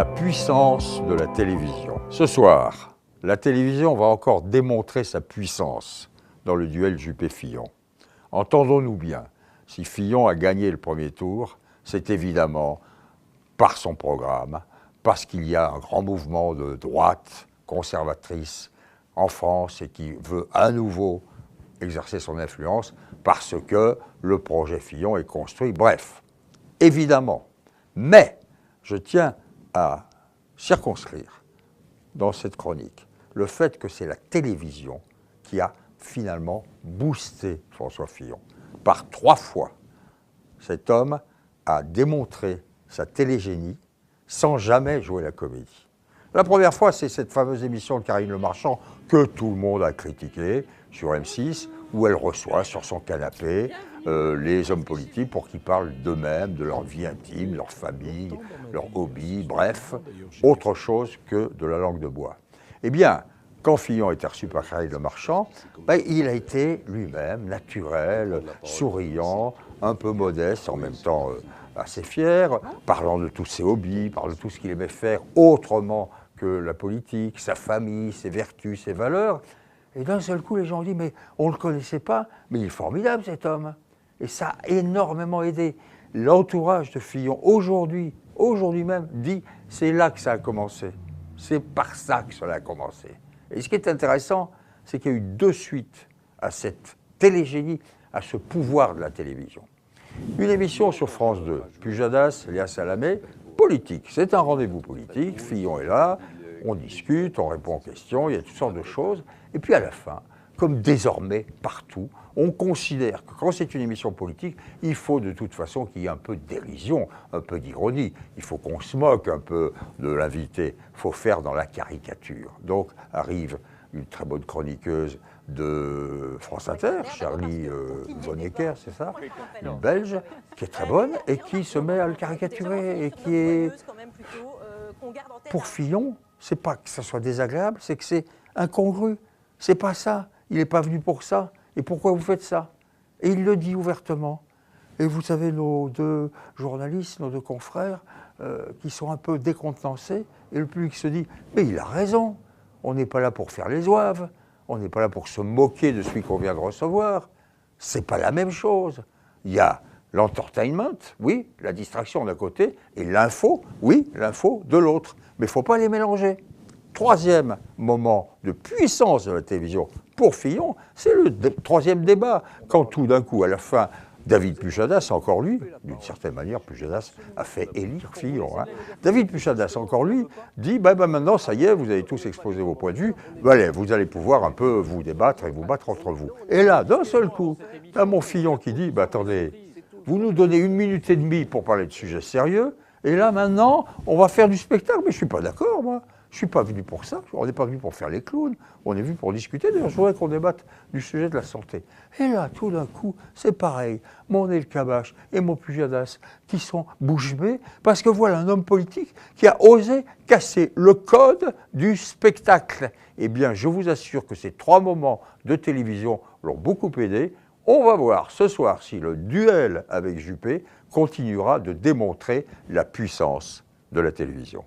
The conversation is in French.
la puissance de la télévision. Ce soir, la télévision va encore démontrer sa puissance dans le duel Juppé-Fillon. Entendons-nous bien, si Fillon a gagné le premier tour, c'est évidemment par son programme, parce qu'il y a un grand mouvement de droite conservatrice en France et qui veut à nouveau exercer son influence, parce que le projet Fillon est construit. Bref, évidemment. Mais je tiens à circonscrire dans cette chronique le fait que c'est la télévision qui a finalement boosté François Fillon. Par 3 fois, cet homme a démontré sa télégénie sans jamais jouer la comédie. La première fois, c'est cette fameuse émission de Karine Le Marchand que tout le monde a critiquée sur M6, où elle reçoit sur son canapé les hommes politiques pour qu'ils parlent d'eux-mêmes, de leur vie intime, leur famille, leur hobby, bref, autre chose que de la langue de bois. Eh bien, quand Fillon a été reçu par Karine Le Marchand, il a été lui-même naturel, souriant, un peu modeste, en même temps assez fier, parlant de tous ses hobbies, parlant de tout ce qu'il aimait faire autrement que la politique, sa famille, ses vertus, ses valeurs. Et d'un seul coup, les gens ont dit, mais on ne le connaissait pas, mais il est formidable cet homme. Et ça a énormément aidé. L'entourage de Fillon, aujourd'hui même, dit, c'est là que ça a commencé. C'est par ça que cela a commencé. Et ce qui est intéressant, c'est qu'il y a eu 2 suites à cette télégénie, à ce pouvoir de la télévision. Une émission sur France 2, Pujadas, Léa Salamé, politique. C'est un rendez-vous politique, Fillon est là, on discute, on répond aux questions, il y a toutes sortes de choses. Et puis à la fin, comme désormais partout, on considère que quand c'est une émission politique, il faut de toute façon qu'il y ait un peu de dérision, un peu d'ironie. Il faut qu'on se moque un peu de l'invité. Il faut faire dans la caricature. Donc arrive une très bonne chroniqueuse de France Inter, Charlie Vonnecker, c'est ça, une Belge, qui est très bonne et qui se met à le caricaturer et qui est... Pour Fillon, c'est pas que ça soit désagréable, c'est que c'est incongru. C'est pas ça. Il n'est pas venu pour ça. Et pourquoi vous faites ça? Et il le dit ouvertement. Et vous savez, nos 2 journalistes, nos 2 confrères, qui sont un peu décontenancés, et le public se dit, mais il a raison. On n'est pas là pour faire les ouaves. On n'est pas là pour se moquer de celui qu'on vient de recevoir. C'est pas la même chose. Il y a l'entertainment, oui, la distraction d'un côté, et l'info, oui, l'info de l'autre. Mais il ne faut pas les mélanger. 3e moment de puissance de la télévision pour Fillon, c'est le 3e débat. Quand tout d'un coup, à la fin, David Pujadas, encore lui, d'une certaine manière, Pujadas a fait élire Fillon. Hein. David Pujadas, encore lui, dit maintenant, ça y est, vous avez tous exposé vos points de vue, allez, vous allez pouvoir un peu vous débattre et vous battre entre vous. Et là, d'un seul coup, t'as mon Fillon qui dit, attendez, vous nous donnez 1 minute et demie pour parler de sujets sérieux, et là, maintenant, on va faire du spectacle. Mais je ne suis pas d'accord, moi. Je ne suis pas venu pour ça. On n'est pas venu pour faire les clowns. On est venu pour discuter. D'ailleurs, je voudrais qu'on débatte du sujet de la santé. Et là, tout d'un coup, c'est pareil. Mon El Kabbach et mon Pujadas qui sont bouche bée parce que voilà un homme politique qui a osé casser le code du spectacle. Eh bien, je vous assure que ces 3 moments de télévision l'ont beaucoup aidé. On va voir ce soir si le duel avec Juppé continuera de démontrer la puissance de la télévision.